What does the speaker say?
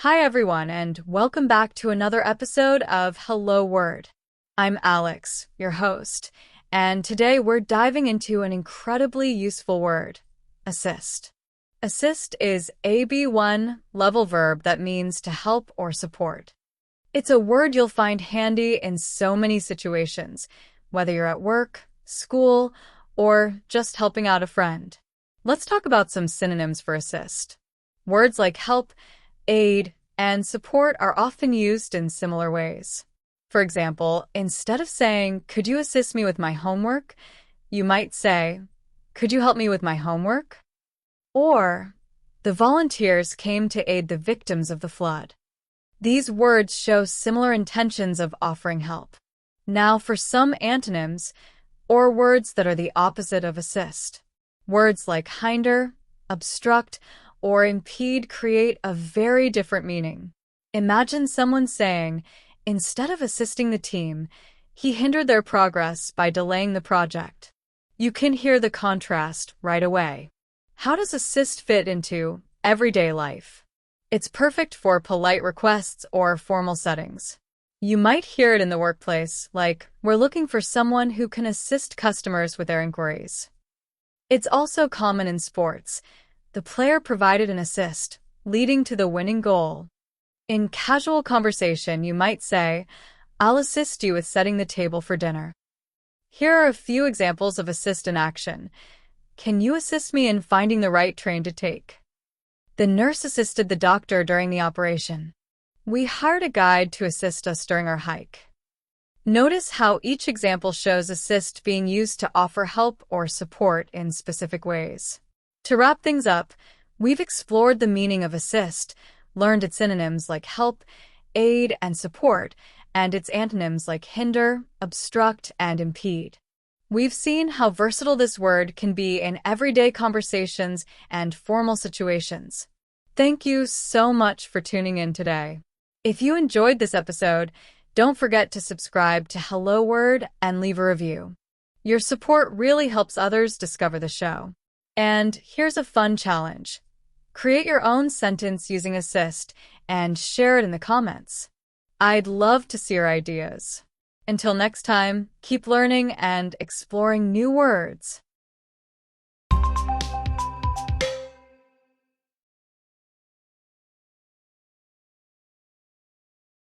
Hi everyone, and welcome back to another episode of Hello Word. I'm Alex, your host, and today we're diving into an incredibly useful word, assist. Assist is a B1 level verb that means to help or support. It's a word you'll find handy in so many situations, whether you're at work, school, or just helping out a friend. Let's talk about some synonyms for assist. Words like help, aid, and support are often used in similar ways. For example, instead of saying, "Could you assist me with my homework?" you might say, "Could you help me with my homework?" Or, "The volunteers came to aid the victims of the flood." These words show similar intentions of offering help. Now for some antonyms, or words that are the opposite of assist. Words like hinder, obstruct, or impede create a very different meaning. Imagine someone saying, instead of assisting the team, he hindered their progress by delaying the project. You can hear the contrast right away. How does assist fit into everyday life? It's perfect for polite requests or formal settings. You might hear it in the workplace, like, "We're looking for someone who can assist customers with their inquiries." It's also common in sports. The player provided an assist, leading to the winning goal. In casual conversation, you might say, "I'll assist you with setting the table for dinner." Here are a few examples of assist in action. Can you assist me in finding the right train to take? The nurse assisted the doctor during the operation. We hired a guide to assist us during our hike. Notice how each example shows assist being used to offer help or support in specific ways. To wrap things up, we've explored the meaning of assist, learned its synonyms like help, aid, and support, and its antonyms like hinder, obstruct, and impede. We've seen how versatile this word can be in everyday conversations and formal situations. Thank you so much for tuning in today. If you enjoyed this episode, don't forget to subscribe to Hello Word and leave a review. Your support really helps others discover the show. And here's a fun challenge. Create your own sentence using assist and share it in the comments. I'd love to see your ideas. Until next time, keep learning and exploring new words.